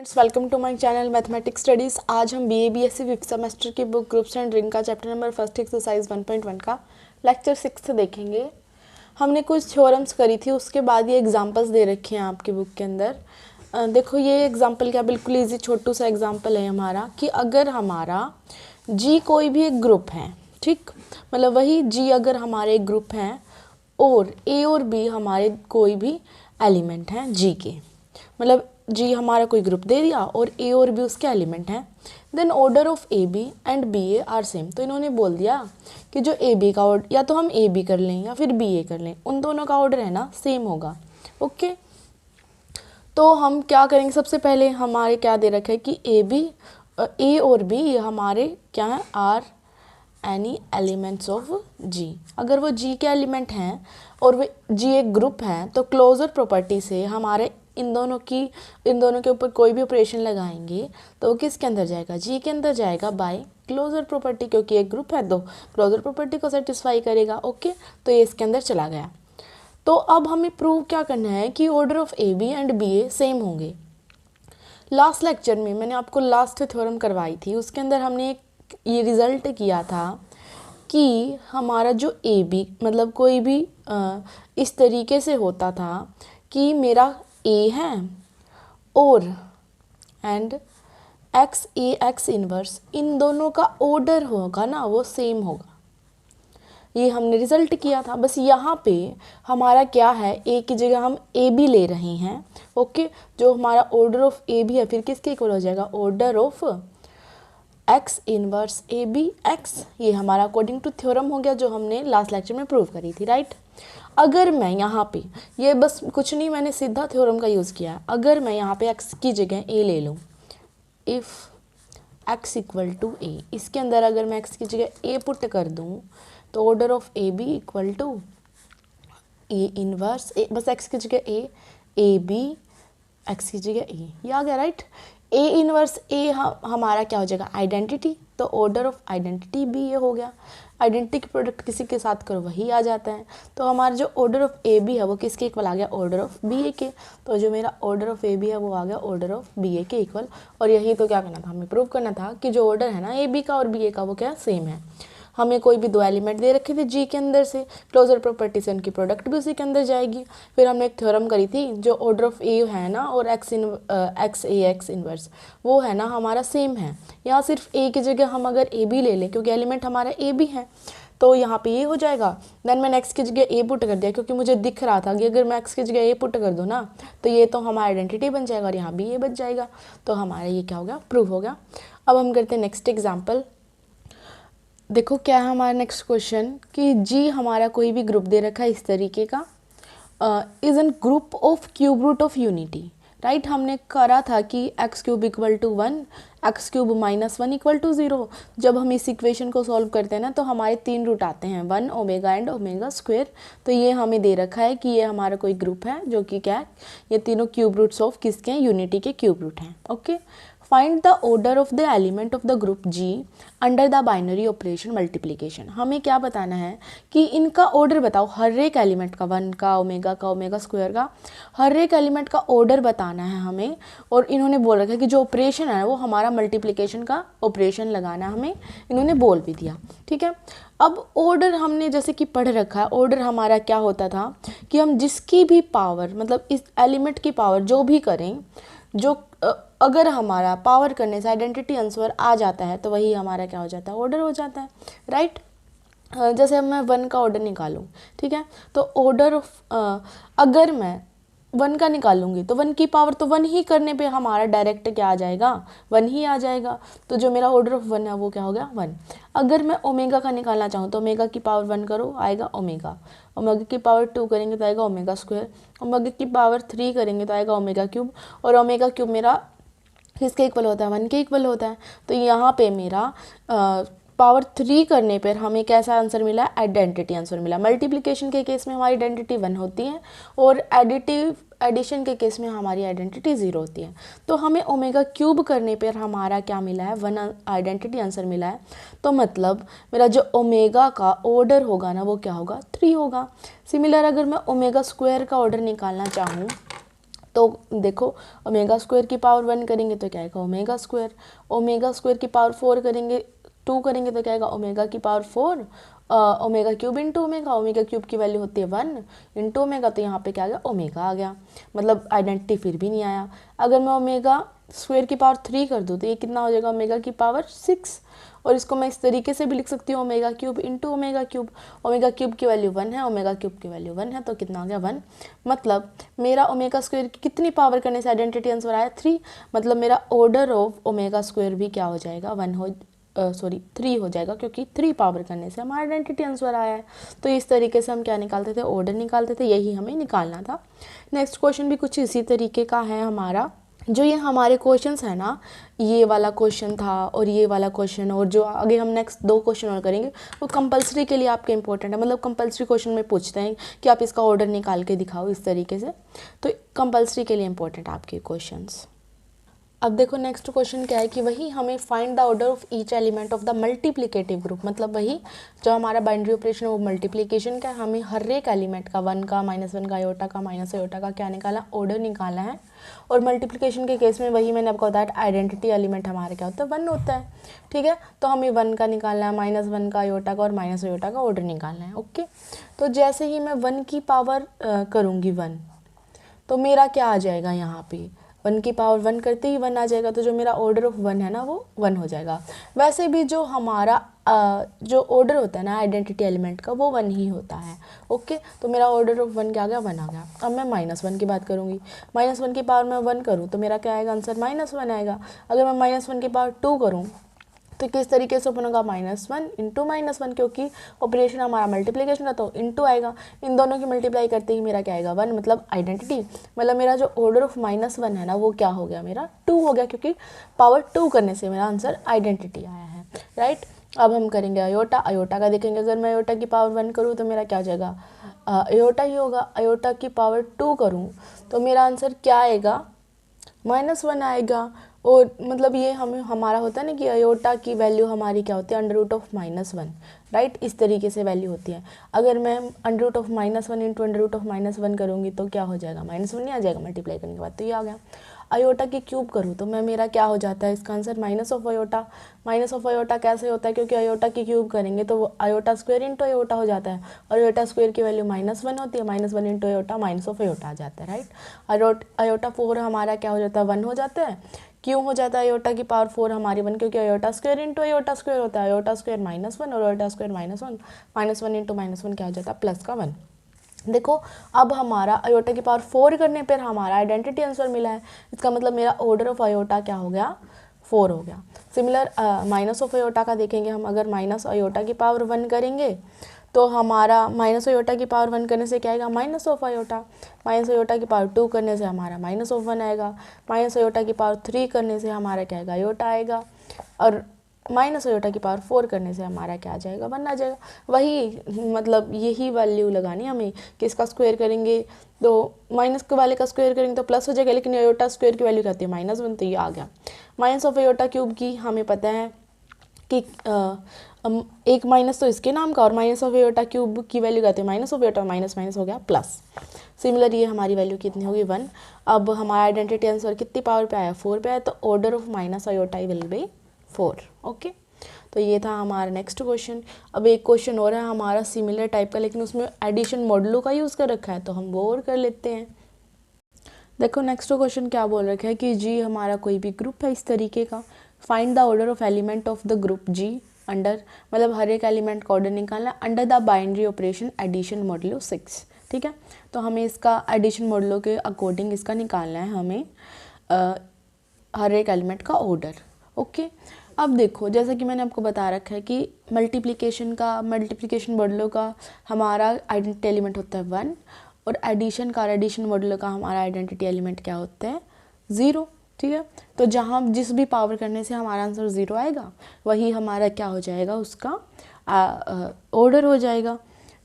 Friends, welcome to my channel mathematics studies. आज हम BA BSc fifth semester की book groups and ring का chapter number first exercise 1.1 का lecture 6 देखेंगे। हमने कुछ थ्योरम्स करी थी, उसके बाद ये एग्जांपल्स दे रखे हैं आपकी बुक के अंदर। देखो ये एग्जांपल क्या, बिल्कुल ईजी छोटू सा एग्जांपल है हमारा कि अगर हमारा जी कोई भी एक ग्रुप है, ठीक, मतलब वही जी अगर हमारे एक ग्रुप हैं और ए और बी हमारे कोई भी एलिमेंट हैं जी के, मतलब जी हमारा कोई ग्रुप दे दिया और ए और बी उसके एलिमेंट हैं, then order of A B and B A are same. तो इन्होंने बोल दिया कि जो ए बी का ऑर्डर, या तो हम ए बी कर लें या फिर बी ए कर लें, उन दोनों का ऑर्डर है ना सेम होगा। ओके, तो हम क्या करेंगे, सबसे पहले हमारे क्या दे रखा है कि ए और बी ये हमारे क्या है, आर एनी एलिमेंट्स ऑफ जी। अगर वो जी के एलिमेंट हैं और वो जी एक ग्रुप है तो क्लोजर प्रॉपर्टी से हमारे इन दोनों के ऊपर कोई भी ऑपरेशन लगाएंगे तो वो किसके अंदर जाएगा, जी के अंदर जाएगा बाय क्लोजर प्रॉपर्टी, क्योंकि एक ग्रुप है तो क्लोजर प्रॉपर्टी को सेटिस्फाई करेगा। ओके, तो ये इसके अंदर चला गया। तो अब हमें प्रूव क्या करना है कि order of A B and B A same होंगे। लास्ट लेक्चर में मैंने आपको लास्ट थ्योरम करवाई थी, उसके अंदर हमने ये रिजल्ट किया था कि हमारा जो ए बी मतलब कोई भी इस तरीके से होता था कि मेरा ए है और and X A X inverse, इन दोनों का ऑर्डर होगा ना वो सेम होगा। ये हमने रिजल्ट किया था। बस यहाँ पे हमारा क्या है, ए की जगह हम ए बी ले रहे हैं। ओके, जो हमारा ऑर्डर ऑफ ए बी है फिर किसके इक्वल हो जाएगा, order of X inverse A B X. ये हमारा अकॉर्डिंग टू थ्योरम हो गया जो हमने लास्ट लेक्चर में प्रूव करी थी, राइट। अगर मैं यहाँ पे ये बस कुछ नहीं, मैंने सीधा थ्योरम का यूज़ किया है। अगर मैं यहाँ पे एक्स की जगह ए ले लूँ, इफ़ एक्स इक्वल टू ए, इसके अंदर अगर मैं एक्स की जगह ए पुट कर दूँ तो order of A B equal to A inverse A, बस एक्स की जगह ए बी एक्स की जगह ए, ये आ गया, राइट। ए इनवर्स ए हमारा क्या हो जाएगा, आइडेंटिटी, तो ऑर्डर ऑफ आइडेंटिटी भी ये हो गया। आइडेंटिटी की प्रोडक्ट किसी के साथ करो वही आ जाता है। तो हमारा जो ऑर्डर ऑफ ए बी है वो किसके इक्वल आ गया, ऑर्डर ऑफ बी ए के। तो जो मेरा ऑर्डर ऑफ ए बी है वो आ गया ऑर्डर ऑफ बी ए के इक्वल। और यही तो क्या करना था, हमें प्रूव करना था कि जो ऑर्डर है ना ए बी का और बी ए का वो क्या सेम है। हमें कोई भी दो एलिमेंट दे रखे थे जी के अंदर से, क्लोजर प्रॉपर्टी से उनकी प्रोडक्ट भी उसी के अंदर जाएगी। फिर हमने एक थ्योरम करी थी, जो ऑर्डर ऑफ ए है ना और एक्स ए एक्स इनवर्स वो है ना हमारा सेम है। यहाँ सिर्फ ए की जगह हम अगर ए बी ले लें, क्योंकि एलिमेंट हमारा ए बी है, तो यहाँ पे ये हो जाएगा। देन मैंने एक्स की जगह ए पुट कर दिया, क्योंकि मुझे दिख रहा था कि अगर मैं एक्स की जगह ए पुट कर दूँ ना तो ये तो हमारा आइडेंटिटी बन जाएगा और यहाँ भी ये बच जाएगा। तो हमारा ये क्या हो गया, प्रूव हो गया। अब हम करते हैं नेक्स्ट एग्जाम्पल। देखो क्या है हमारा नेक्स्ट क्वेश्चन कि जी हमारा कोई भी ग्रुप दे रखा है इस तरीके का, is an group of cube root of unity, right. हमने करा था कि X cube equal to 1, X cube minus 1 equal to 0। जब हम इस इक्वेशन को सॉल्व करते हैं ना तो हमारे 3 रूट आते हैं, 1 ओमेगा एंड ओमेगा स्क्वायर। तो ये हमें दे रखा है कि ये हमारा कोई ग्रुप है जो कि क्या है, ये तीनों क्यूब रूट्स ऑफ किसके हैं, यूनिटी के क्यूब रूट हैं। Okay, find the order of the element of the group G under the binary operation multiplication. हमें क्या बताना है कि इनका ऑर्डर बताओ, हर एक एलिमेंट का, 1 का, ओमेगा स्क्वायर का, हर एक एलिमेंट का ऑर्डर बताना है हमें। और इन्होंने बोल रखा है कि जो ऑपरेशन है वो हमारा मल्टीप्लिकेशन का ऑपरेशन लगाना हमें इन्होंने बोल भी दिया, ठीक है। अब ऑर्डर हमने जैसे कि पढ़ रखा है, ऑर्डर हमारा क्या होता था कि हम जिसकी भी पावर, मतलब इस एलिमेंट की पावर जो भी करें, जो अगर हमारा पावर करने से आइडेंटिटी आंसर आ जाता है तो वही हमारा क्या हो जाता है, ऑर्डर हो जाता है, राइट। जैसे अब मैं 1 का ऑर्डर निकालूं, ठीक है, तो ऑर्डर ऑफ अगर मैं 1 का निकालूंगी तो 1 की पावर तो 1 ही करने पे हमारा डायरेक्ट क्या आ जाएगा, 1 ही आ जाएगा। तो जो मेरा ऑर्डर ऑफ 1 है वो क्या हो गया, 1। अगर मैं ओमेगा का निकालना चाहूँ तो ओमेगा की पावर 1 करो, आएगा ओमेगा। ओमेगा की पावर 2 करेंगे तो आएगा ओमेगा स्क्वायर। ओमेगा की पावर 3 करेंगे तो आएगा ओमेगा क्यूब। और ओमेगा क्यूब मेरा किसके इक्वल होता है, 1 के इक्वल होता है। तो यहाँ पे मेरा पावर 3 करने पर हमें कैसा आंसर मिला, आइडेंटिटी आंसर मिला। मल्टीप्लिकेशन के केस में हमारी आइडेंटिटी 1 होती है और एडिशन के केस में हमारी आइडेंटिटी 0 होती है। तो हमें ओमेगा क्यूब करने पर हमारा क्या मिला है, 1 आइडेंटिटी आंसर मिला है। तो मतलब मेरा जो ओमेगा का ऑर्डर होगा ना वो क्या होगा, 3 होगा। सिमिलर अगर मैं ओमेगा स्क्वायर का ऑर्डर निकालना चाहूँ तो देखो ओमेगा स्क्वायर की पावर 1 करेंगे तो क्या आएगा ओमेगा स्क्वायर की पावर 4 करेंगे 2 करेंगे तो क्या आएगा ओमेगा की power 4 omega cube into omega cube की वैल्यू होती है 1 इंटू ओमेगा, तो यहाँ पे क्या आ गया ओमेगा आ गया, मतलब आइडेंटिटी फिर भी नहीं आया। अगर मैं ओमेगा स्क्वायर की पावर 3 कर दूँ तो ये कितना हो जाएगा ओमेगा की पावर 6, और इसको मैं इस तरीके से भी लिख सकती हूँ omega cube into omega cube की वैल्यू 1 है, ओमेगा क्यूब की वैल्यू 1 है, तो कितना हो गया 1। मतलब मेरा ओमेगा स्क्वायर की कितनी पावर करने से आइडेंटिटी आंसर आया 3, मतलब मेरा ऑर्डर ऑफ ओमेगा स्क्वायर भी क्या हो जाएगा 3 हो जाएगा, क्योंकि 3 पावर करने से हमारा आइडेंटिटी आंसर आया है। तो इस तरीके से हम क्या निकालते थे, ऑर्डर निकालते थे, यही हमें निकालना था। नेक्स्ट क्वेश्चन भी कुछ इसी तरीके का है हमारा। जो ये हमारे क्वेश्चंस है ना, ये वाला क्वेश्चन था और ये वाला क्वेश्चन, और जो आगे हम नेक्स्ट 2 क्वेश्चन और करेंगे वो कंपलसरी के लिए आपके इंपॉर्टेंट है, मतलब कंपलसरी क्वेश्चन में पूछते हैं कि आप इसका ऑर्डर निकाल के दिखाओ इस तरीके से, तो कंपलसरी के लिए इंपॉर्टेंट है आपके क्वेश्चंस। अब देखो नेक्स्ट क्वेश्चन क्या है कि वही हमें find the order of each element of the multiplicative group, मतलब वही जो हमारा बाइनरी ऑपरेशन है वो मल्टीप्लिकेशन का, हमें हर एक एलिमेंट का 1 का -1 का आयोटा का -आयोटा का क्या निकाला, ऑर्डर निकाला है। और मल्टीप्लिकेशन के केस में वही मैंने आपको बताया आइडेंटिटी एलिमेंट हमारे क्या होता है 1 होता है, ठीक है। तो हमें 1 का निकालना है, -1 का आयोटा का और -आयोटा का ऑर्डर निकालना है, ओके। तो जैसे ही मैं 1 की पावर करूँगी 1, तो मेरा क्या आ जाएगा यहाँ पे 1 की पावर 1 करते ही 1 आ जाएगा, तो जो मेरा ऑर्डर ऑफ 1 है ना वो 1 हो जाएगा। वैसे भी जो हमारा जो ऑर्डर होता है ना आइडेंटिटी एलिमेंट का वो 1 ही होता है, ओके। तो मेरा ऑर्डर ऑफ 1 क्या आ गया 1 आ गया। अब मैं -1 की बात करूँगी, -1 की पावर मैं 1 करूँ तो मेरा क्या आएगा आंसर -1 आएगा। अगर मैं -1 की पावर 2 करूँ तो किस तरीके से ओपन होगा -1 इंटू -1, क्योंकि ऑपरेशन हमारा मल्टीप्लिकेशन का तो इंटू आएगा, इन दोनों की मल्टीप्लाई करते ही मेरा क्या आएगा 1, मतलब आइडेंटिटी, मतलब मेरा जो ऑर्डर ऑफ -1 है ना वो क्या हो गया मेरा 2 हो गया, क्योंकि पावर 2 करने से मेरा आंसर आइडेंटिटी आया है, राइट। अब हम करेंगे अयोटा का देखेंगे। अगर मैं अयोटा की पावर 1 करूँ तो मेरा क्या हो जाएगा अयोटा ही होगा। अयोटा की पावर 2 करूँ तो मेरा आंसर क्या आएगा -1 आएगा। और मतलब ये हमारा होता है ना कि अयोटा की वैल्यू हमारी क्या होती है √-1, राइट, इस तरीके से वैल्यू होती है। अगर मैं √-1 इंटू √-1 करूँगी तो क्या हो जाएगा -1 नहीं आ जाएगा मल्टीप्लाई करने के बाद, तो ये आ गया। अयोटा की क्यूब करूँ तो मैं मेरा क्या हो जाता है इसका आंसर -अयोटा। -अयोटा कैसे होता है, क्योंकि अयोटा की क्यूब करेंगे तो वो अयोटा स्क्वायर इंटू अयोटा हो जाता है, और अयोटा स्क्वायर की वैल्यू -1 होती है, -1 इंटू अयोटा -अयोटा आ जाता है, राइट। अयोटा 4 हमारा क्या हो जाता है 1 हो जाता है। क्यों हो जाता है अयोटा की पावर 4 हमारी 1, क्योंकि iota square into iota square होता है, अयोटा स्क्वायर -1 और अयोटा स्क्वायर -1 इंटू -1 क्या हो जाता है +1। देखो अब हमारा अयोटा की पावर 4 करने पर हमारा आइडेंटिटी आंसर मिला है, इसका मतलब मेरा ऑर्डर ऑफ अयोटा क्या हो गया 4 हो गया। सिमिलर -अयोटा का देखेंगे हम, अगर -अयोटा की पावर 1 करेंगे तो हमारा -अयोटा की पावर 1 करने से क्या आएगा -अयोटा। -अयोटा की पावर 2 करने से हमारा -1 आएगा। -अयोटा की पावर 3 करने से हमारा क्या आएगा अयोटा आएगा, और -अयोटा की पावर 4 करने से हमारा क्या आ जाएगा 1 आ जाएगा। वही मतलब यही वैल्यू लगानी हमें कि इसका स्क्वायर करेंगे तो माइनस वाले का स्क्वायर करेंगे तो प्लस हो जाएगा, लेकिन अयोटा स्क्वायर की वैल्यू कहती है -1, तो ये आ गया। -अयोटा क्यूब की हमें पता है कि एक माइनस तो इसके नाम का, और -अयोटा क्यूब की वैल्यू कहते हैं -अयोटा, माइनस हो गया प्लस। सिमिलर ये हमारी वैल्यू कितनी होगी 1। अब हमारा आइडेंटिटी आंसर कितनी पावर पे आया 4 पे आया, तो order of -iota will be 4, okay. तो ये था हमारा नेक्स्ट क्वेश्चन। अब एक क्वेश्चन और है हमारा सिमिलर टाइप का, लेकिन उसमें एडिशन मॉडुलो का यूज़ कर रखा है, तो हम वो और कर लेते हैं। देखो नेक्स्ट क्वेश्चन क्या बोल रखा है कि जी हमारा कोई भी ग्रुप है इस तरीके का, find the order of element of the group G under, मतलब हर एक एलिमेंट का ऑर्डर निकालना under the binary operation addition modulo 6, ठीक है। तो हमें इसका एडिशन मॉडुलो के अकॉर्डिंग इसका निकालना है हमें हर एक एलिमेंट का ऑर्डर, ओके। अब देखो जैसा कि मैंने आपको बता रखा है कि मल्टीप्लिकेशन मॉडुलो का हमारा आइडेंटिटी एलिमेंट होता है 1, और एडिशन मॉडुलो का हमारा आइडेंटिटी एलिमेंट क्या होता है 0, ठीक है। तो जहाँ जिस भी पावर करने से हमारा आंसर 0 आएगा वही हमारा क्या हो जाएगा उसका ऑर्डर हो जाएगा,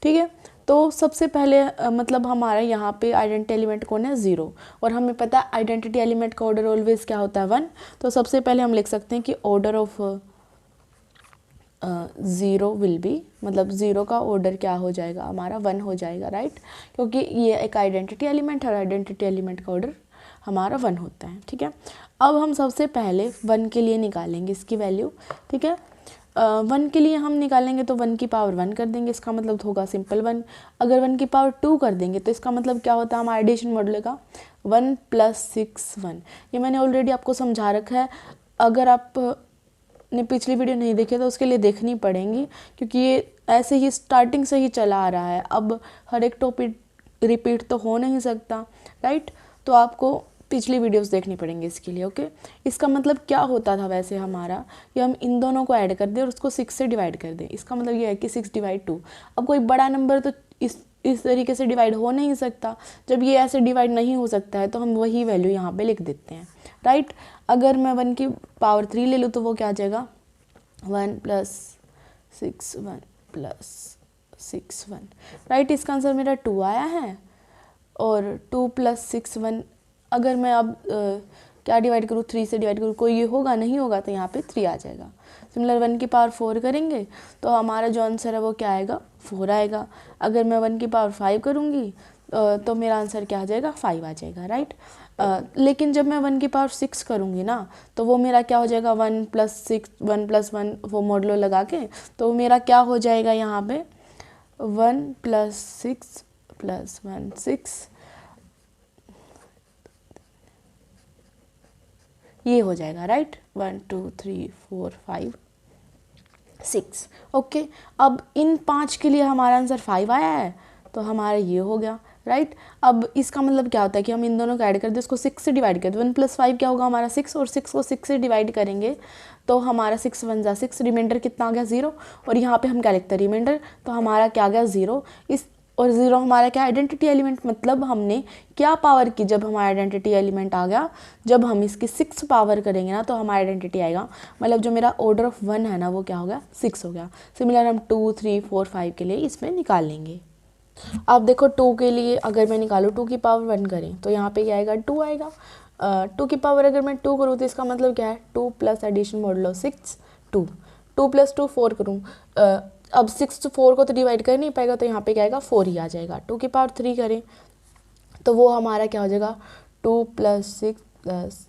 ठीक है। तो सबसे पहले मतलब हमारा यहाँ पे आइडेंटिटी एलिमेंट कौन है 0, और हमें पता है आइडेंटिटी एलिमेंट का ऑर्डर ऑलवेज क्या होता है 1। तो सबसे पहले हम लिख सकते हैं कि ऑर्डर ऑफ 0 विल बी, मतलब 0 का ऑर्डर क्या हो जाएगा हमारा 1 हो जाएगा, राइट, क्योंकि ये एक आइडेंटिटी एलिमेंट है और आइडेंटिटी एलिमेंट का ऑर्डर हमारा 1 होता है, ठीक है। अब हम सबसे पहले 1 के लिए निकालेंगे इसकी वैल्यू, ठीक है। 1 के लिए हम निकालेंगे तो 1 की पावर 1 कर देंगे, इसका मतलब होगा सिंपल 1। अगर 1 की पावर 2 कर देंगे तो इसका मतलब क्या होता है हमारा एडिशन मॉडुलो का 1 + 6 1। ये मैंने ऑलरेडी आपको समझा रखा है, अगर आप ने पिछली वीडियो नहीं देखी तो उसके लिए देखनी पड़ेंगी, क्योंकि ये ऐसे ही स्टार्टिंग से ही चला आ रहा है। अब हर एक टॉपिक रिपीट तो हो नहीं सकता, राइट। तो आपको पिछली वीडियोस देखनी पड़ेंगी इसके लिए, ओके। इसका मतलब क्या होता था वैसे हमारा, कि हम इन दोनों को ऐड कर दें और उसको 6 से डिवाइड कर दें। इसका मतलब ये है कि 6/2। अब कोई बड़ा नंबर तो इस तरीके से डिवाइड हो नहीं सकता। जब ये ऐसे डिवाइड नहीं हो सकता है तो हम वही वैल्यू यहाँ पे लिख देते हैं, राइट। अगर मैं 1 की पावर 3 ले लूँ तो वो क्या आ जाएगा 1 + 6 1 + 6 1, राइट। इसका आंसर मेरा 2 आया है। और 2 + 6 1, अगर मैं अब क्या डिवाइड करूँ 3 से डिवाइड करूँ, कोई ये होगा नहीं होगा तो यहाँ पे 3 आ जाएगा। सिमिलर 1 की पावर 4 करेंगे तो हमारा जो आंसर है वो क्या आएगा 4 आएगा। अगर मैं 1 की पावर 5 करूँगी तो मेरा आंसर क्या आ जाएगा 5 आ जाएगा, राइट। लेकिन जब मैं 1 की पावर 6 करूँगी ना तो वो मेरा क्या हो जाएगा 1 + 6 1 + 1 वो मॉडुलो लगा के, तो मेरा क्या हो जाएगा यहाँ पे 1 + 6 + 1 6, ये हो जाएगा, राइट। 1 2 3 4 5 6, ओके। अब इन 5 के लिए हमारा आंसर 5 आया है तो हमारा ये हो गया, राइट। अब इसका मतलब क्या होता है कि हम इन दोनों को ऐड कर दें, उसको 6 से डिवाइड कर दें। 1 + 5 क्या होगा हमारा 6, और 6 को 6 से डिवाइड करेंगे तो हमारा 6 × 1 = 6, रिमाइंडर कितना आ गया 0। और यहाँ पे हम क्या लिखते हैं रिमाइंडर, तो हमारा क्या आ गया 0। इस और 0 हमारा क्या आइडेंटिटी एलिमेंट, मतलब हमने क्या पावर की जब हमारा आइडेंटिटी एलिमेंट आ गया, जब हम इसकी 6 पावर करेंगे ना तो हमारा आइडेंटिटी आएगा। मतलब जो मेरा ऑर्डर ऑफ 1 है ना वो क्या हो गया 6 हो गया। सिमिलर हम 2 3 4 5 के लिए इसमें निकाल लेंगे। अब देखो 2 के लिए अगर मैं निकालूँ 2 की पावर 1 करें तो यहाँ पे क्या आएगा 2 आएगा। 2 की पावर अगर मैं 2 करूँ तो इसका मतलब क्या है 2 + एडिशन मॉडुलो 6 2, 2 + 2 4 करूँ। अब 6 to 4 को तो डिवाइड कर नहीं पाएगा तो यहाँ पे क्या आएगा 4 ही आ जाएगा। 2 की पावर 3 करें तो वो हमारा क्या हो जाएगा 2 + 6 +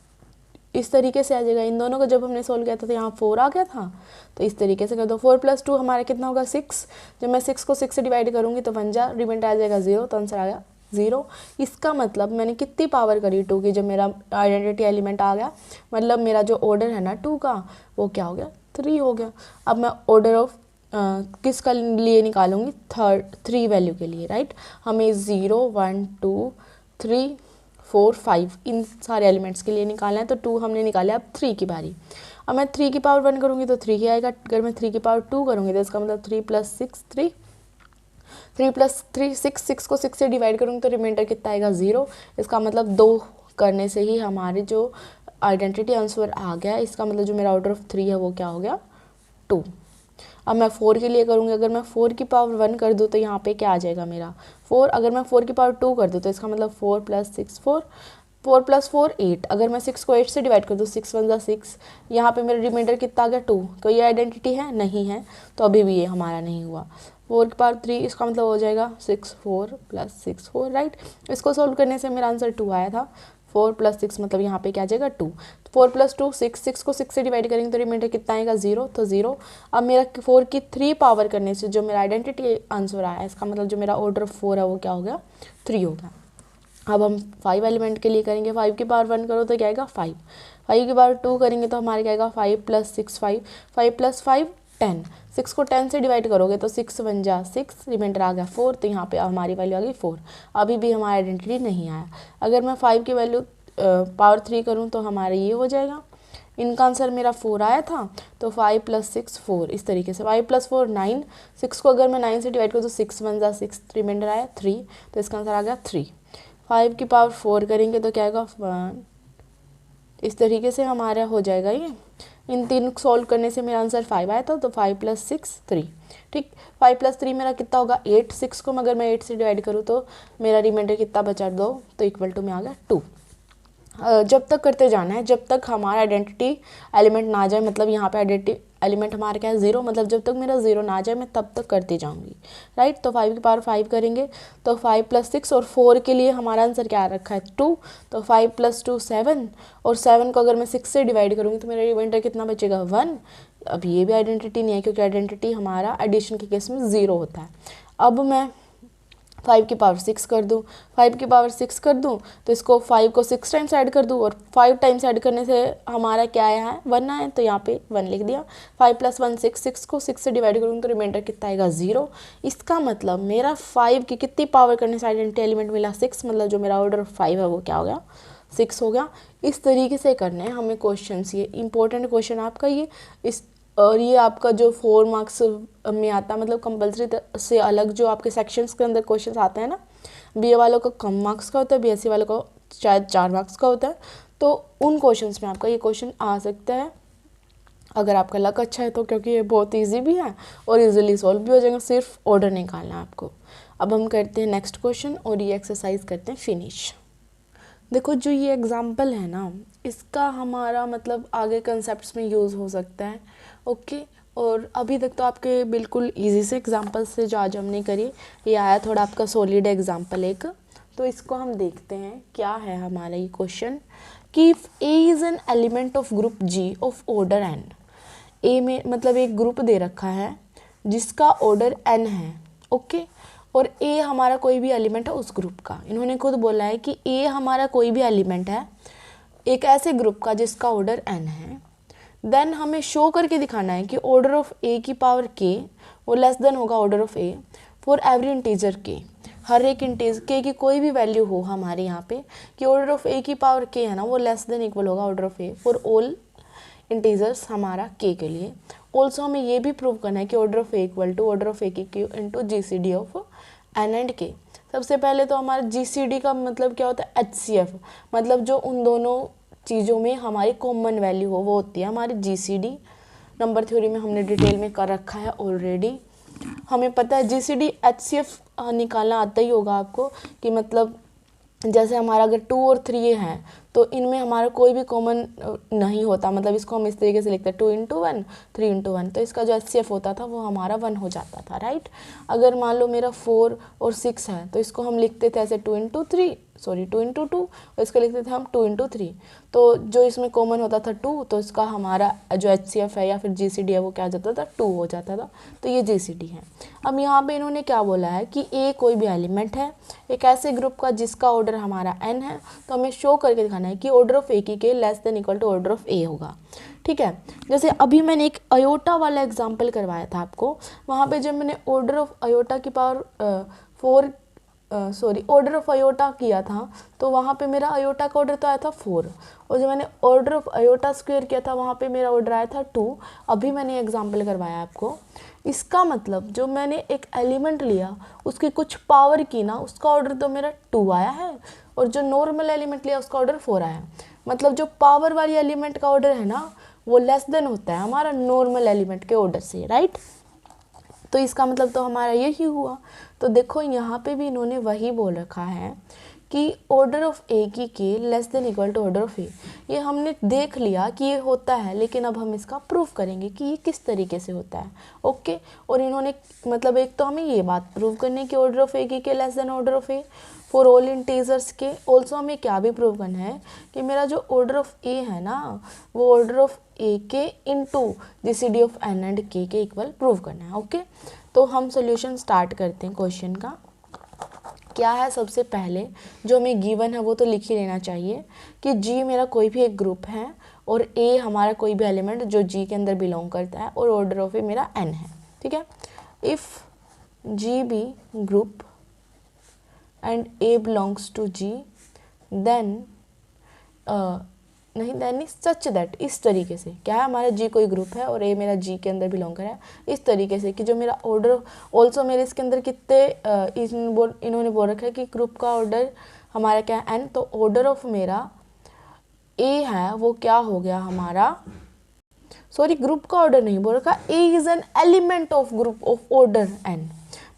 इस तरीके से आ जाएगा। इन दोनों को जब हमने सोल्व किया था तो यहाँ 4 आ गया था, तो इस तरीके से कर दो। 4 + 2 हमारा कितना होगा 6। जब मैं 6 को 6 से डिवाइड करूँगी तो 1 जा रिमाइंडर आ जाएगा 0, तो आंसर आ गया 0। इसका मतलब मैंने कितनी पावर करी 2 की, जब मेरा आइडेंटिटी एलिमेंट आ गया, मतलब मेरा जो ऑर्डर है ना 2 का वो क्या हो गया 3 हो गया। अब मैं ऑर्डर ऑफ किसका लिए निकालूंगी 3 वैल्यू के लिए, राइट। हमें 0 1 2 3 4 5 इन सारे एलिमेंट्स के लिए निकालना है, तो 2 हमने निकाला। अब 3 की बारी, अब मैं 3 की पावर 1 करूँगी तो 3 ही आएगा। अगर मैं 3 की पावर 2 करूँगी तो इसका मतलब 3 + 6 3, 3 + 3 6, 6 को 6 से डिवाइड करूँगी तो रिमाइंडर कितना आएगा 0। इसका मतलब 2 करने से ही हमारे जो आइडेंटिटी आंसर आ गया। इसका मतलब जो मेरा ऑर्डर ऑफ 3 है वो क्या हो गया 2। अब मैं 4 के लिए करूँगी, अगर मैं 4 की पावर 1 कर दूँ तो यहाँ पे क्या आ जाएगा मेरा 4। अगर मैं 4 की पावर 2 कर दूँ तो इसका मतलब 4 + 6 4, 4 + 4 8। अगर मैं 6 को 8 से डिवाइड कर दूँ 6 1 = 6, यहाँ पे मेरा रिमाइंडर कितना आ गया 2। कोई आइडेंटिटी है नहीं है, तो अभी भी ये हमारा नहीं हुआ। 4 की पावर 3 इसका मतलब हो जाएगा 6 4 + 6 4, राइट। इसको सोल्व करने से मेरा आंसर 2 आया था। 4 + 6 मतलब यहाँ पे क्या आ जाएगा 2। 4 + 2 6, 6 को 6 से डिवाइड करेंगे तो रिमाइंडर कितना आएगा 0, तो 0। अब मेरा 4 की 3 पावर करने से जो मेरा आइडेंटिटी आंसर आया, इसका मतलब जो मेरा ऑर्डर ऑफ 4 है वो क्या हो गया 3 हो गया। अब हम 5 एलिमेंट के लिए करेंगे। 5 की पावर 1 करो तो क्या आएगा 5, 5 की पावर 2 करेंगे तो हमारे क्या आएगा 5 + 6 5, 5 + 5 10। 6 को 10 से डिवाइड करोगे तो 6 1 जा 6, रिमाइंडर आ गया 4, तो यहाँ पे हमारी वैल्यू आ गई 4। अभी भी हमारा आइडेंटिटी नहीं आया। अगर मैं 5 की वैल्यू पावर 3 करूँ तो हमारा ये हो जाएगा। इनका आंसर मेरा 4 आया था, तो 5 + 6 4, इस तरीके से 5 + 4 9। 6 को अगर मैं 9 से डिवाइड करूँ तो 6 1 जा 6, रिमाइंडर आया 3, तो इसका आंसर आ गया 3। 5 की पावर 4 करेंगे तो क्या आएगा 1, इस तरीके से हमारा हो जाएगा ये। इन तीन सॉल्व करने से मेरा आंसर 5 आया था, तो 5 + 6 3, ठीक। 5 + 3 मेरा कितना होगा 8। 6 को अगर मैं 8 से डिवाइड करूँ तो मेरा रिमाइंडर कितना बचा 2, तो इक्वल टू में आ गया 2। जब तक करते जाना है जब तक हमारा आइडेंटिटी एलिमेंट ना आ जाए, मतलब यहाँ पे आइडेंटिटी एलिमेंट हमारा क्या है 0, मतलब जब तक मेरा 0 ना आ जाए मैं तब तक करती जाऊंगी, राइट। तो 5 की पावर 5 करेंगे तो 5 + 6 और 4 के लिए हमारा आंसर क्या रखा है 2, तो 5 + 2 7, और 7 को अगर मैं 6 से डिवाइड करूँगी तो मेरा रिमाइंडर कितना बचेगा 1। अब ये भी आइडेंटिटी नहीं है क्योंकि आइडेंटिटी हमारा एडिशन के केस में 0 होता है। अब मैं 5 की पावर 6 कर दूँ, 5 की पावर 6 कर दूँ तो इसको 5 को 6 टाइम्स ऐड कर दूँ, और 5 टाइम्स ऐड करने से हमारा क्या आया है 1 आया, तो यहाँ पे 1 लिख दिया। 5 + 1 6, 6 को 6 से डिवाइड करूँगी तो रिमाइंडर कितना आएगा 0। इसका मतलब मेरा 5 की कितनी पावर करने से आइडेंटिटी एलिमेंट मिला 6, मतलब जो मेरा ऑर्डर 5 है वो क्या हो गया 6 हो गया। इस तरीके से करने हैं हमें क्वेश्चन, ये इंपॉर्टेंट क्वेश्चन आपका ये इस, और ये आपका जो 4 मार्क्स में आता है, मतलब कंपलसरी से अलग जो आपके सेक्शंस के अंदर क्वेश्चन आते हैं ना, बीए वालों का कम मार्क्स का होता है, बीएससी वालों का शायद 4 मार्क्स का होता है, तो उन क्वेश्चंस में आपका ये क्वेश्चन आ सकता है अगर आपका लक अच्छा है तो, क्योंकि ये बहुत ईजी भी है और इजीली सॉल्व भी हो जाएगा, सिर्फ ऑर्डर निकालना है आपको। अब हम करते हैं नेक्स्ट क्वेश्चन और ये एक्सरसाइज करते हैं फिनिश। देखो जो ये एग्जाम्पल है ना, इसका हमारा मतलब आगे कंसेप्ट्स में यूज़ हो सकता है, ओके। और अभी तक तो आपके बिल्कुल इजी से एग्जाम्पल से जो आज हमने करी, ये आया थोड़ा आपका सॉलिड एग्जाम्पल एक, तो इसको हम देखते हैं क्या है हमारा ये क्वेश्चन कि if A is an element of group G of order N. A में मतलब एक ग्रुप दे रखा है जिसका ऑर्डर एन है, ओके, और ए हमारा कोई भी एलिमेंट है उस ग्रुप का। इन्होंने खुद बोला है कि ए हमारा कोई भी एलिमेंट है एक ऐसे ग्रुप का जिसका ऑर्डर एन है, देन हमें शो करके दिखाना है कि ऑर्डर ऑफ ए की पावर के वो लेस देन होगा order of A for every integer के। हर एक इंटीजर के की कोई भी वैल्यू हो हमारे यहाँ पे कि ऑर्डर ऑफ ए की पावर के है ना वो लेस देन इक्वल होगा order of A for all integers हमारा के लिए। ऑल्सो हमें ये भी प्रूव करना है कि order of A equal to order of A की Q into G C D of N and K. सबसे पहले तो हमारा जी सी डी का मतलब क्या होता है एच सी एफ, मतलब जो उन दोनों चीज़ों में हमारी कॉमन वैल्यू हो वो होती है हमारी G C D. Number theory में हमने डिटेल में कर रखा है ऑलरेडी, हमें पता है G C D H C F निकालना आता ही होगा आपको कि मतलब जैसे हमारा अगर 2 और 3 हैं तो इनमें हमारा कोई भी कॉमन नहीं होता, मतलब इसको हम इस तरीके से लिखते हैं 2 × 1 3 × 1, तो इसका जो HCF होता था वो हमारा 1 हो जाता था, राइट। अगर मान लो मेरा 4 और 6 है तो इसको हम लिखते थे ऐसे 2 × 2 और इसको लिखते थे हम 2 × 3, तो जो इसमें कॉमन होता था 2, तो इसका हमारा जो HCF है या फिर GCD है वो क्या हो जाता था 2 हो जाता था, तो ये GCD है। अब यहाँ पे इन्होंने क्या बोला है कि A कोई भी एलिमेंट है एक ऐसे ग्रुप का जिसका ऑर्डर हमारा n है, तो हमें शो करके दिखाना है कि ऑर्डर ऑफ A की K less than equal to order of A होगा, ठीक है। जैसे अभी मैंने एक अयोटा वाला एग्जाम्पल करवाया था आपको, वहाँ पे जब मैंने ऑर्डर ऑफ अयोटा की पावर ऑर्डर ऑफ अयोटा किया था तो वहाँ पे मेरा अयोटा का ऑर्डर तो आया था 4, और जब मैंने ऑर्डर ऑफ अयोटा स्क्वायर किया था वहाँ पे मेरा ऑर्डर आया था 2। अभी मैंने एग्जाम्पल करवाया आपको, इसका मतलब जो मैंने एक एलिमेंट लिया उसकी कुछ पावर की ना, उसका ऑर्डर तो मेरा 2 आया है, और जो नॉर्मल एलिमेंट लिया उसका ऑर्डर 4 आया। मतलब जो पावर वाली एलिमेंट का ऑर्डर है ना वो लेस देन होता है हमारा नॉर्मल एलिमेंट के ऑर्डर से, राइट। तो इसका मतलब तो हमारा यही हुआ। तो देखो यहाँ पे भी इन्होंने वही बोल रखा है कि ऑर्डर ऑफ ए की K less than equal to order of A. ये हमने देख लिया कि ये होता है, लेकिन अब हम इसका प्रूफ करेंगे कि ये किस तरीके से होता है, ओके। और इन्होंने मतलब एक तो हमें ये बात प्रूव करनी है कि ऑर्डर ऑफ ए की K less then order of A for all integers के। ऑल्सो हमें क्या भी प्रूव करना है कि मेरा जो ऑर्डर ऑफ ए है ना वो order of A K into GCD of N and K equal prove करना है, ओके। तो हम सोल्यूशन स्टार्ट करते हैं क्वेश्चन का। क्या है सबसे पहले जो हमें गिवन है वो तो लिख ही लेना चाहिए कि जी मेरा कोई भी एक ग्रुप है और ए हमारा कोई भी एलिमेंट जो जी के अंदर बिलोंग करता है और ऑर्डर ऑफ ए मेरा एन है, ठीक है। If G be group and A belongs to G then नहीं देन इज सच दैट, इस तरीके से क्या है हमारा जी कोई ग्रुप है और ए मेरा जी के अंदर बिलोंग कर रहा है, इस तरीके से कि जो मेरा ऑर्डर ऑल्सो मेरे इसके अंदर कितने इन्होंने बोल रखा है कि ग्रुप का ऑर्डर हमारा क्या है एन, तो ऑर्डर ऑफ मेरा ए है वो क्या हो गया हमारा, सॉरी ग्रुप का ऑर्डर नहीं बोल रखा, A is an element of group of order N,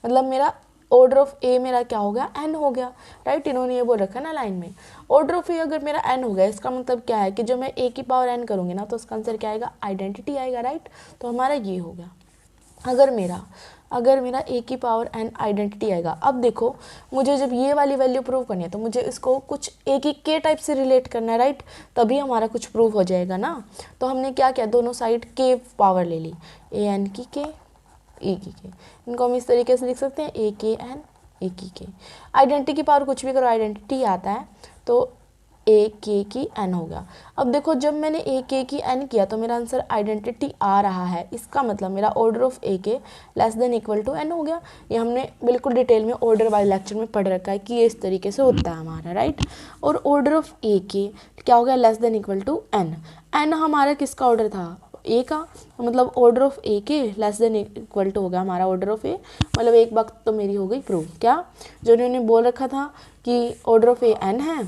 मतलब मेरा ऑर्डर ऑफ ए मेरा क्या हो गया, एन हो गया, राइट। इन्होंने ये बोल रखा है ना लाइन में, ऑर्डर ऑफ ए अगर मेरा एन हो गया, इसका मतलब क्या है कि जो मैं ए की पावर एन करूँगी ना, तो उसका आंसर क्या आएगा, आइडेंटिटी आएगा, राइट। तो हमारा ये हो गया। अगर मेरा ए की पावर एन आइडेंटिटी आएगा, अब देखो मुझे जब ये वाली वैल्यू प्रूव करनी है तो मुझे इसको कुछ ए की के टाइप से रिलेट करना है, राइट, तभी हमारा कुछ प्रूव हो जाएगा ना। तो हमने क्या किया, दोनों साइड के पावर ले ली, ए एन की के, ए की के, इनको हम इस तरीके से लिख सकते हैं, ए के एन, ए की के। आइडेंटिटी की पावर कुछ भी करो, आइडेंटिटी आता है, तो ए के की एन हो गया। अब देखो जब मैंने ए के की एन किया तो मेरा आंसर आइडेंटिटी आ रहा है, इसका मतलब मेरा order of A K less than equal to N हो गया। ये हमने बिल्कुल डिटेल में ऑर्डर वाले लेक्चर में पढ़ रखा है कि ये इस तरीके से होता है हमारा, राइट। और ऑर्डर ऑफ ए के क्या हो गया, less than equal to N. N हमारा किसका ऑर्डर था, ए का, मतलब order of A K less than equal to हो गया हमारा ऑर्डर ऑफ ए, मतलब एक बात तो मेरी हो गई प्रूव। क्या, जो उन्होंने बोल रखा था कि ऑर्डर ऑफ ए एन है,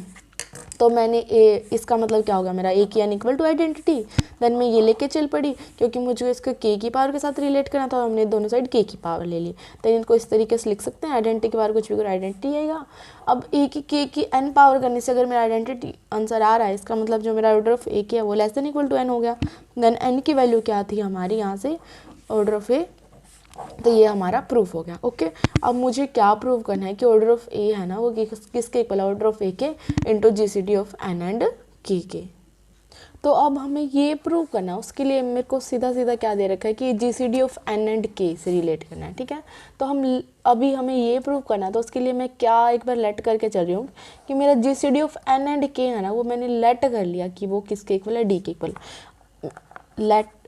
तो मैंने ए, इसका मतलब क्या होगा मेरा, ए की N equal to identity, then मैं ये लेके चल पड़ी क्योंकि मुझे इसको के की पावर के साथ रिलेट करना था, हमने दोनों साइड के की पावर ले ली। तो इनको इस तरीके से लिख सकते हैं, आइडेंटिटी की पावर कुछ भी करो आइडेंटिटी आएगा। अब ए की के की एन पावर करने से अगर मेरा आइडेंटिटी आंसर आ रहा है, इसका मतलब जो मेरा ऑर्डर ऑफ ए के है वो less than equal to N हो गया। देन एन की वैल्यू क्या थी हमारी यहाँ से, ऑर्डर ऑफ ए, तो ये हमारा प्रूफ हो गया, ओके। अब मुझे क्या प्रूव करना है कि ऑर्डर ऑफ ए है ना वो किसके इक्वल है, order of A K into GCD of N and K. तो अब हमें ये प्रूव करना है, उसके लिए मेरे को सीधा सीधा क्या दे रखा है कि जीसीडी ऑफ एन एंड के से रिलेट करना है, ठीक है। तो अभी हमें ये प्रूव करना है, तो उसके लिए मैं क्या एक बार लेट करके चल रही हूँ कि मेरा जीसीडी ऑफ एन एंड के है ना, वो मैंने लेट कर लिया कि वो किसके इक्वल है, डी के इक्वल। लेट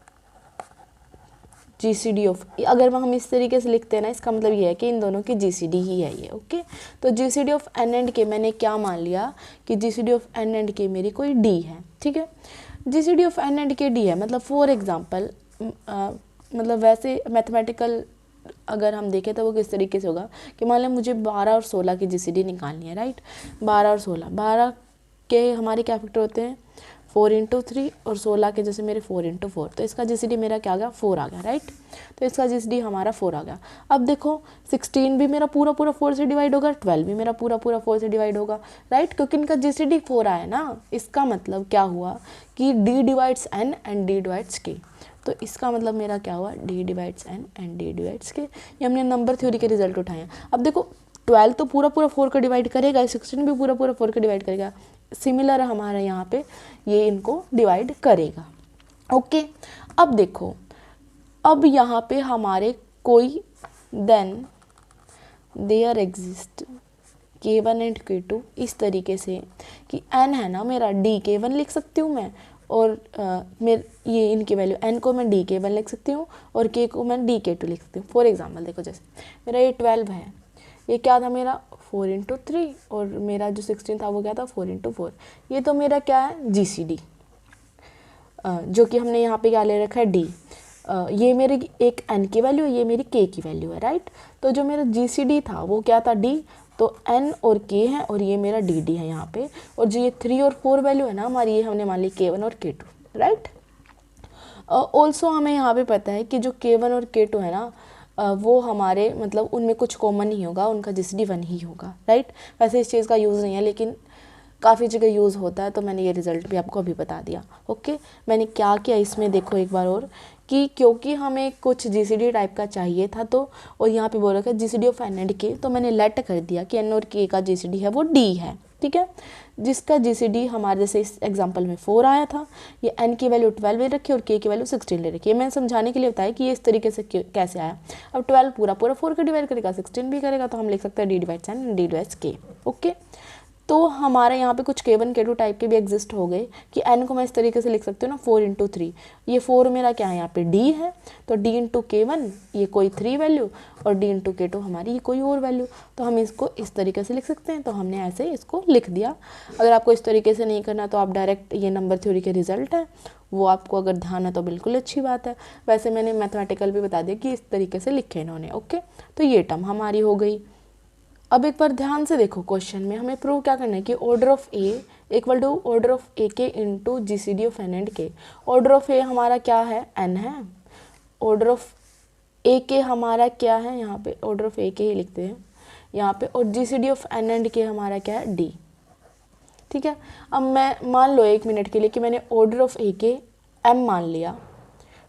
जीसीडी ऑफ, अगर हम इस तरीके से लिखते हैं ना, इसका मतलब ये है कि इन दोनों की जीसीडी ही है ये, ओके। तो जीसीडी ऑफ एन एंड के मैंने क्या मान लिया कि जीसीडी ऑफ एन एंड के मेरी कोई डी है, ठीक है। जीसीडी ऑफ एन एंड के डी है, मतलब फॉर एग्जांपल मतलब वैसे मैथमेटिकल अगर हम देखें तो वो किस तरीके से होगा कि मान लें मुझे 12 और 16 की जीसीडी निकालनी है, राइट। 12 और 16, 12 के हमारे क्या फैक्टर होते हैं, 4 इंटू 3, और 16 के जैसे मेरे 4 इंटू 4, तो इसका जीसीडी मेरा क्या आ गया, 4 आ गया, राइट। तो इसका जीसीडी हमारा 4 आ गया। अब देखो 16 भी मेरा पूरा 4 से डिवाइड होगा, 12 भी मेरा पूरा 4 से डिवाइड होगा, राइट, क्योंकि इनका जीसीडी 4 आया ना। इसका मतलब क्या हुआ कि D divides N and D divides K, तो इसका मतलब मेरा क्या हुआ, D divides N and D divides K. ये हमने नंबर थ्योरी के रिजल्ट उठाए हैं। अब देखो 12 तो पूरा 4 का डिवाइड करेगा, 16 भी पूरा 4 का डिवाइड करेगा, सिमिलर हमारा यहाँ पे ये इनको डिवाइड करेगा, ओके। अब देखो, अब यहाँ पे हमारे कोई then there exist K1 and K2 इस तरीके से कि n है ना मेरा, D K1 लिख सकती हूँ मैं, और ये इनकी वैल्यू n को मैं D K1 लिख सकती हूँ और K को मैं D K2 लिख सकती हूँ। फॉर एग्जाम्पल देखो, जैसे मेरा ये 12 है, ये क्या था मेरा 4 इंटू 3, और मेरा जो 16 था वो क्या था 4 इंटू 4। ये तो मेरा क्या है जीसीडी, जो कि हमने यहाँ पे क्या ले रखा है, डी। ये मेरी एक एन की वैल्यू है, ये मेरी के की वैल्यू है, राइट। तो जो मेरा जीसीडी था वो क्या था, डी, तो एन और के है, और ये मेरा डी डी है यहाँ पे। और जो ये 3 और 4 वैल्यू है ना हमारी, ये हमने मान ली K1 और K2, राइट। ऑल्सो हमें यहाँ पे पता है कि जो K1 और K2 है ना, वो हमारे मतलब उनमें कुछ कॉमन नहीं होगा, उनका जीसीडी 1 ही होगा, राइट। वैसे इस चीज़ का यूज़ नहीं है, लेकिन काफ़ी जगह यूज़ होता है, तो मैंने ये रिज़ल्ट भी आपको अभी बता दिया, ओके। मैंने क्या किया इसमें देखो एक बार और, कि क्योंकि हमें कुछ जीसीडी टाइप का चाहिए था, तो और यहाँ पे बोल रखा है GCD of N and K, तो मैंने लेट कर दिया कि एन और के का जीसीडी है वो डी है, ठीक है। जिसका जीसीडी हमारे जैसे इस एग्जांपल में 4 आया था, ये एन की वैल्यू 12 ले रखी है और के की वैल्यू 16 ले रखी है। मैंने समझाने के लिए बताया कि ये इस तरीके से कैसे आया। अब 12 पूरा 4 का डिवाइड करेगा, 16 भी करेगा, तो हम लिख सकते हैं D divides N and D divides K, okay. तो हमारे यहाँ पे कुछ K1 K2 टाइप के भी एग्जिस्ट हो गए कि n को मैं इस तरीके से लिख सकती हूँ ना, 4 इंटू 3। ये 4 मेरा क्या है यहाँ पे D है, तो D इंटू K1 ये कोई 3 वैल्यू, और D इंटू K2 हमारी ये कोई और वैल्यू। तो हम इसको इस तरीके से लिख सकते हैं, तो हमने ऐसे इसको लिख दिया। अगर आपको इस तरीके से नहीं करना तो आप डायरेक्ट ये नंबर थ्योरी के रिजल्ट है वो आपको अगर ध्यान है तो बिल्कुल अच्छी बात है। वैसे मैंने मैथमेटिकल भी बता दिया कि इस तरीके से लिखे इन्होंने, ओके। तो ये टर्म हमारी हो गई। अब एक बार ध्यान से देखो, क्वेश्चन में हमें प्रूव क्या करना है कि order of A equal to order of A K into GCD of N and K. Order of A हमारा क्या है, एन है। ऑर्डर ऑफ ए के हमारा क्या है, यहाँ पे ऑर्डर ऑफ ए के ही लिखते हैं, यहाँ पे, और GCD of n and k हमारा क्या है, d। ठीक है, अब मैं मान लो 1 मिनट के लिए कि मैंने ऑर्डर ऑफ ए के m मान लिया।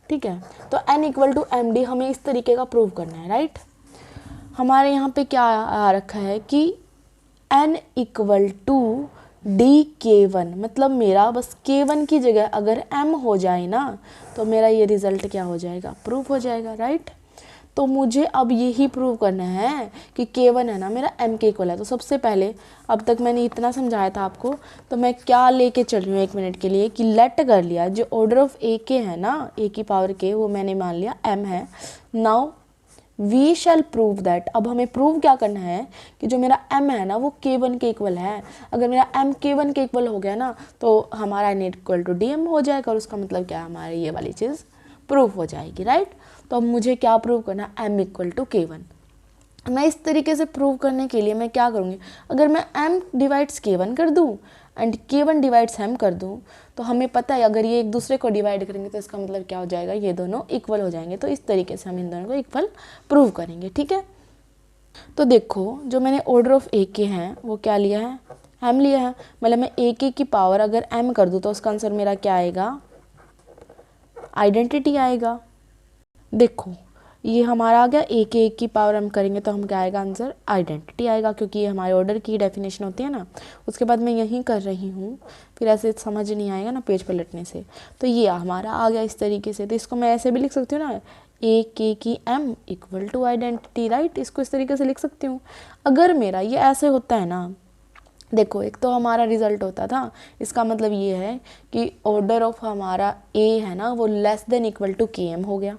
ठीक है, तो n equal to M D हमें इस तरीके का प्रूव करना है, राइट। हमारे यहाँ पे क्या आ रखा है कि n equal to D K one, मतलब मेरा बस k1 की जगह अगर m हो जाए ना तो मेरा ये रिजल्ट क्या हो जाएगा, प्रूफ हो जाएगा, राइट। तो मुझे अब यही प्रूव करना है कि k1 है ना मेरा m के इक्वल है। तो सबसे पहले, अब तक मैंने इतना समझाया था आपको, तो मैं क्या लेके चल रही हूँ 1 मिनट के लिए कि लेट कर लिया जो ऑर्डर ऑफ ए के है ना, a की पावर k, वो मैंने मान लिया m है। Now we shall prove that, अब हमें प्रूव क्या करना है कि जो मेरा m है ना वो k1 के इक्वल है। अगर मेरा m k1 के इक्वल हो गया ना तो हमारा n equal to D M हो जाएगा, और उसका मतलब क्या है, हमारी ये वाली चीज़ प्रूफ हो जाएगी, राइट। तो अब मुझे क्या प्रूव करना है, m इक्वल टू k1। मैं इस तरीके से प्रूव करने के लिए मैं क्या करूँगी, अगर मैं m डिवाइड्स k1 कर दूँ एंड k1 डिवाइड्स m कर दूँ, तो हमें पता है अगर ये एक दूसरे को डिवाइड करेंगे तो इसका मतलब क्या हो जाएगा, ये दोनों इक्वल हो जाएंगे। तो इस तरीके से हम इन दोनों को इक्वल प्रूव करेंगे, ठीक है। तो देखो जो मैंने ऑर्डर ऑफ ए के हैं वो क्या लिया है, m लिया है, मतलब मैं ए के की पावर अगर m कर दूँ तो उसका आंसर मेरा क्या आएगा, आइडेंटिटी आएगा। देखो ये हमारा आ गया, ए के की पावर हम करेंगे तो हम क्या आएगा, आंसर आइडेंटिटी आएगा, क्योंकि ये हमारे ऑर्डर की डेफिनेशन होती है ना। उसके बाद मैं यहीं कर रही हूँ, फिर ऐसे समझ नहीं आएगा ना पेज पर लटने से। तो ये हमारा आ गया इस तरीके से। तो इसको मैं ऐसे भी लिख सकती हूँ ना, ए के की m equal to identity, right. इसको इस तरीके से लिख सकती हूँ। अगर मेरा ये ऐसे होता है ना, देखो एक तो हमारा रिजल्ट होता था, इसका मतलब ये है कि ऑर्डर ऑफ हमारा ए है ना वो less than equal to K M हो गया,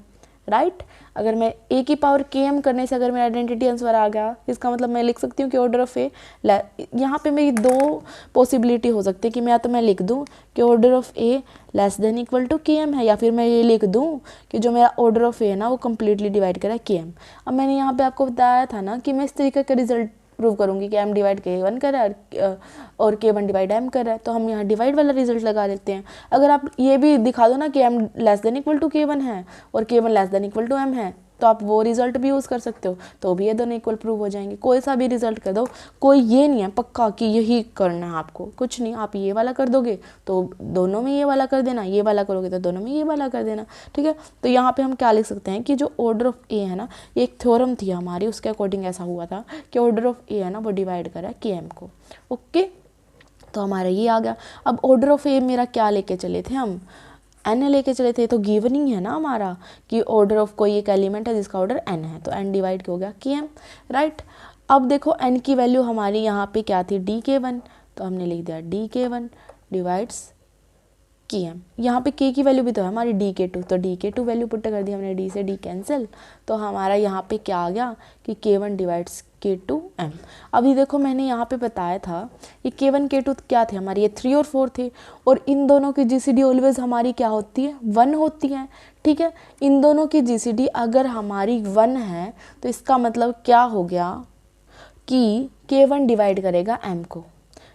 राइट। अगर मैं ए की पावर के एम करने से अगर मेरा आइडेंटिटी आंसर आ गया, इसका मतलब मैं लिख सकती हूँ कि ऑर्डर ऑफ ए, यहाँ पे मेरी दो पॉसिबिलिटी हो सकती है कि मैं या तो मैं लिख दूँ कि order of A less than equal to K M है, या फिर मैं ये लिख दूँ कि जो मेरा ऑर्डर ऑफ ए है ना वो कम्प्लीटली डिवाइड करा है के एम। अब मैंने यहाँ पे आपको बताया था ना कि मैं इस तरीके का रिजल्ट प्रूव करूँगी कि m डिवाइड k1 कर रहा है और k1 डिवाइड m कर रहा है, तो हम यहाँ डिवाइड वाला रिजल्ट लगा देते हैं। अगर आप ये भी दिखा दो ना कि m less than equal to k1 है और k1 less than equal to m है, तो आप वो रिजल्ट भी यूज़ कर सकते हो, तो भी ये दोनों इक्वल प्रूव हो जाएंगे। कोई सा भी रिजल्ट कर दो, कोई ये नहीं है पक्का कि यही करना है आपको, कुछ नहीं। आप ये वाला कर दोगे तो दोनों में ये वाला कर देना, ये वाला करोगे तो दोनों में ये वाला कर देना, ठीक है। तो यहाँ पे हम क्या लिख सकते हैं कि जो ऑर्डर ऑफ ए है ना, ये एक थ्योरम थी हमारी, उसके अकॉर्डिंग ऐसा हुआ था कि ऑर्डर ऑफ ए है ना वो डिवाइड करा के एम को, ओके। तो हमारा ये आ गया। अब ऑर्डर ऑफ ए मेरा क्या लेके चले थे, हम n लेके चले थे, तो गिवन ही है ना हमारा कि ऑर्डर ऑफ कोई एक एलिमेंट है जिसका ऑर्डर n है, तो n डिवाइड हो गया के m, राइट। अब देखो n की वैल्यू हमारी यहाँ पे क्या थी, डी के वन, तो हमने लिख दिया डी के वन डिवाइड्स के एम। यहाँ पे k की वैल्यू भी तो है हमारी डी के टू, तो डी के टू वैल्यू पुट कर दी हमने, डी से डी कैंसिल, तो हमारा यहाँ पे क्या आ गया कि k1 डिवाइड्स k2 m। अभी देखो मैंने यहाँ पे बताया था ये k1 k2 क्या थे हमारी, ये 3 और 4 थे, और इन दोनों की जीसीडी ऑलवेज हमारी क्या होती है, 1 होती है, ठीक है। इन दोनों की जीसीडी अगर हमारी 1 है तो इसका मतलब क्या हो गया कि k1 डिवाइड करेगा m को।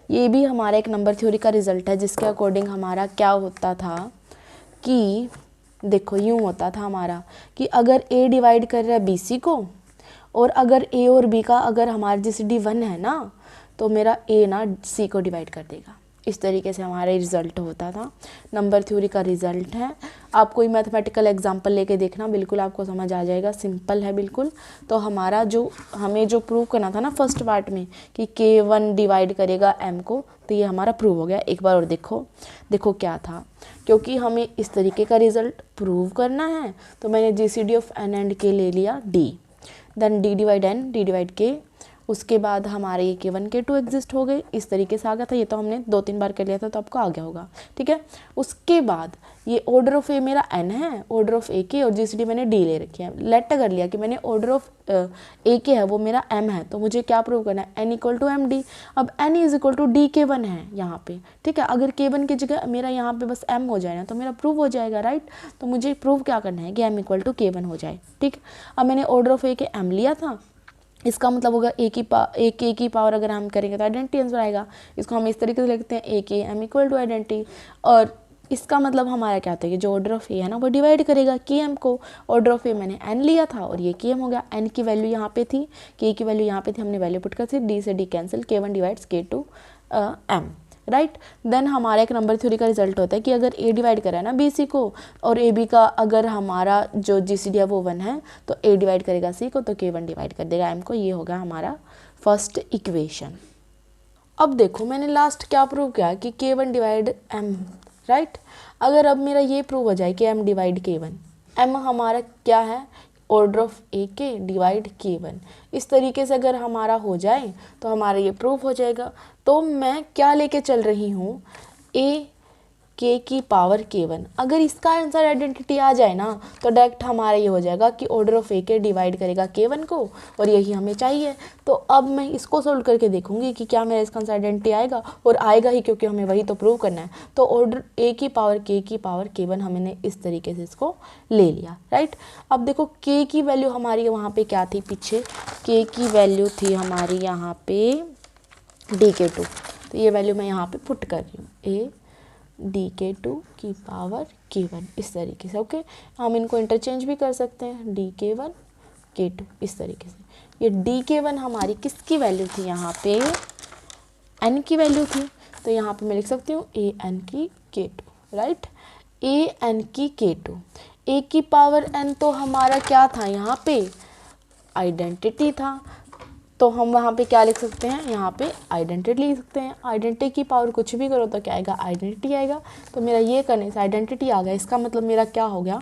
ये भी हमारा एक नंबर थ्योरी का रिजल्ट है, जिसके अकॉर्डिंग हमारा क्या होता था कि देखो यूँ होता था हमारा कि अगर a डिवाइड कर रहा है बी सी को, और अगर a और b का अगर हमारा जीसीडी 1 है ना, तो मेरा a ना c को डिवाइड कर देगा। इस तरीके से हमारा रिजल्ट होता था, नंबर थ्योरी का रिजल्ट है। आप कोई मैथमेटिकल एग्जांपल लेके देखना, बिल्कुल आपको समझ आ जाएगा, सिंपल है बिल्कुल। तो हमारा जो हमें जो प्रूव करना था ना फर्स्ट पार्ट में कि k1 डिवाइड करेगा m को, तो ये हमारा प्रूव हो गया। एक बार और देखो क्या था, क्योंकि हमें इस तरीके का रिजल्ट प्रूव करना है तो मैंने GCD of n and k ले लिया d, then d divide n, d divide k, उसके बाद हमारे ये k1 k2 एग्जिस्ट हो गए, इस तरीके से आ गया था। ये तो हमने 2-3 बार कर लिया था तो आपको आ गया होगा, ठीक है। उसके बाद ये ऑर्डर ऑफ ए मेरा n है, ऑर्डर ऑफ ए के, और जीसीडी मैंने d ले रखी है। लेट कर लिया कि मैंने ऑर्डर ऑफ ए के है वो मेरा m है, तो मुझे क्या प्रूव करना है, n equal to M D. अब n is equal to D K one है यहाँ पे, ठीक है। अगर k1 की जगह मेरा यहाँ पे बस m हो जाए ना तो मेरा प्रूव हो जाएगा, राइट। तो मुझे प्रूव क्या करना है कि m इक्वल टू k1 हो जाए, ठीक। अब मैंने ऑर्डर ऑफ ए के m लिया था, इसका मतलब होगा ए की पावर अगर हम करेंगे तो आइडेंटिटी आंसर आएगा। इसको हम इस तरीके से लिखते हैं ए के एम इक्वल टू आइडेंटिटी, और इसका मतलब हमारा क्या होता है कि जो ऑर्डर ऑफ ए है ना वो डिवाइड करेगा के एम को। ऑर्डर ऑफ ए मैंने एन लिया था और ये के एम हो गया। एन की वैल्यू यहाँ पे थी, के की वैल्यू यहाँ पे थी, हमने वैल्यू पुट कर दी, डी से डी कैंसिल, के वन डिवाइड्स के टू एम, राइट। देन हमारा एक नंबर थ्योरी का रिजल्ट होता है कि अगर ए डिवाइड करा है ना बी सी को और ए बी का अगर हमारा जो जी सी डी है वो 1 है तो ए डिवाइड करेगा सी को तो के वन डिवाइड कर देगा एम को। ये होगा हमारा फर्स्ट इक्वेशन। अब देखो मैंने लास्ट क्या प्रूव किया कि के वन डिवाइड एम, राइट। अगर अब मेरा ये प्रूव हो जाए कि एम डिवाइड के वन, एम हमारा क्या है, ऑर्डर ऑफ ए के डिवाइड के वन, इस तरीके से अगर हमारा हो जाए तो हमारा ये प्रूफ हो जाएगा। तो मैं क्या लेके चल रही हूँ, ए के की पावर के वन। अगर इसका आंसर आइडेंटिटी आ जाए ना तो डायरेक्ट हमारा ये हो जाएगा कि ऑर्डर ऑफ ए के डिवाइड करेगा के वन को, और यही हमें चाहिए। तो अब मैं इसको सोल्व करके देखूंगी कि क्या मेरा इसका आंसर आइडेंटिटी आएगा, और आएगा ही क्योंकि हमें वही तो प्रूव करना है। तो ऑर्डर ए की पावर के वन हमने इस तरीके से इसको ले लिया, राइट। अब देखो के की वैल्यू हमारी वहाँ पे क्या थी, पीछे के की वैल्यू थी हमारी यहाँ पे डी के टू। तो ये वैल्यू मैं यहाँ पे पुट कर रही हूँ, ए डी के टू की पावर के वन, इस तरीके से। ओके, हम इनको इंटरचेंज भी कर सकते हैं, डी के वन के टू, इस तरीके से। ये डी के वन हमारी किसकी वैल्यू थी, यहाँ पे एन की वैल्यू थी। तो यहाँ पे मैं लिख सकती हूँ ए एन की के टू, राइट। ए एन की के टू, ए की पावर एन तो हमारा क्या था, यहाँ पे आइडेंटिटी था। तो हम वहाँ पे क्या लिख सकते हैं, यहाँ पे आइडेंटिटी लिख सकते हैं। आइडेंटिटी की पावर कुछ भी करो तो क्या आएगा, आइडेंटिटी आएगा। तो मेरा ये करने से आइडेंटिटी आ गया। इसका मतलब मेरा क्या हो गया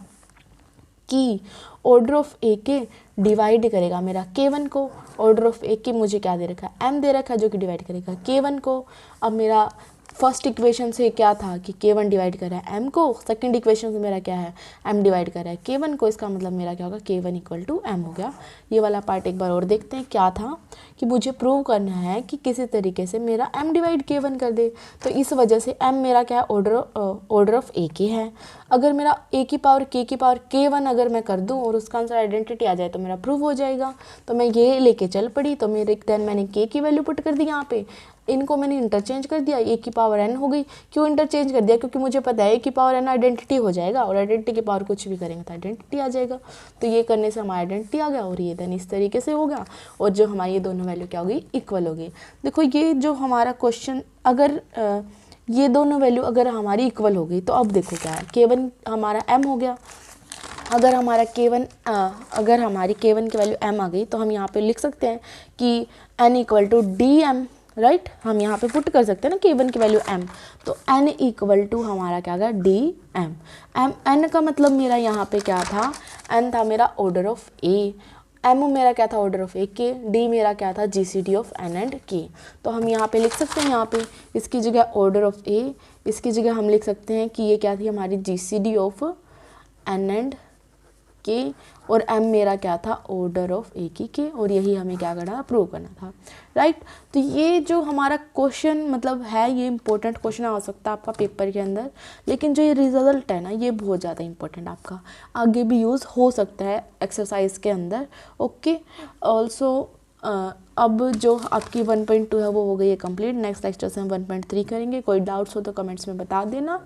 कि ऑर्डर ऑफ ए के डिवाइड करेगा मेरा के वन को। ऑर्डर ऑफ ए की मुझे क्या दे रखा है, एम दे रखा है, जो कि डिवाइड करेगा के वन को। अब मेरा फर्स्ट इक्वेशन से क्या था कि के वन डिवाइड कर रहा है एम को, सेकंड इक्वेशन से मेरा क्या है, एम डिवाइड कर रहा है के वन को। इसका मतलब मेरा क्या होगा, के वन इक्वल टू एम हो गया। ये वाला पार्ट एक बार और देखते हैं। क्या था कि मुझे प्रूव करना है कि किसी तरीके से मेरा एम डिवाइड के वन कर दे। तो इस वजह से एम मेरा क्या है, ऑर्डर ऑफ ए के है। अगर मेरा ए की पावर के वन अगर मैं कर दूं और उसका आंसर आइडेंटिटी आ जाए तो मेरा प्रूव हो जाएगा। तो मैं ये लेके चल पड़ी। तो मेरे देन मैंने के की वैल्यू पुट कर दी यहाँ पे, इनको मैंने इंटरचेंज कर दिया, ए की पावर एन हो गई। क्यों इंटरचेंज कर दिया, क्योंकि मुझे पता है ए की पावर एन आइडेंटिटी हो जाएगा, और आइडेंटिटी की पावर कुछ भी करेंगे तो आइडेंटिटी आ जाएगा। तो ये करने से हमारा आइडेंटिटी आ गया, और ये देन इस तरीके से हो गया। और जो हमारी ये दोनों वैल्यू क्या हो गई, इक्वल हो गई। देखो ये जो हमारा क्वेश्चन, अगर ये दोनों वैल्यू अगर हमारी इक्वल हो गई तो अब देखो क्या है, के वन हमारा एम हो गया। अगर हमारा अगर हमारी के वन की वैल्यू एम आ गई तो हम यहाँ पे लिख सकते हैं कि N equal to D M, right. हम यहाँ पे पुट कर सकते हैं ना के वन की वैल्यू एम। तो एन इक्वल टू हमारा क्या गया, डी एम। एन का मतलब मेरा यहाँ पे क्या था, एन था मेरा ऑर्डर ऑफ ए, एम मेरा क्या था, ऑर्डर ऑफ ए के, डी मेरा क्या था, G C D of N and K. तो हम यहाँ पे लिख सकते हैं, यहाँ पे इसकी जगह ऑर्डर ऑफ ए, इसकी जगह हम लिख सकते हैं कि ये क्या थी हमारी G C D of N and K, और एम मेरा क्या था, ऑर्डर ऑफ ए की के। और यही हमें क्या करना था, प्रूव करना था, राइट। तो ये जो हमारा क्वेश्चन मतलब है, ये इंपॉर्टेंट क्वेश्चन आ सकता है आपका पेपर के अंदर। लेकिन जो ये रिजल्ट है ना, ये बहुत ज़्यादा इंपॉर्टेंट आपका आगे भी यूज़ हो सकता है एक्सरसाइज के अंदर। ओके, ऑल्सो अब जो आपकी 1.2 है वो हो गई है कंप्लीट। नेक्स्ट लेक्चर से हम 1.3 करेंगे। कोई डाउट्स हो तो कमेंट्स में बता देना।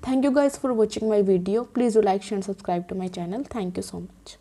Thank you guys for watching my video. Please do like, share and subscribe to my channel. Thank you so much.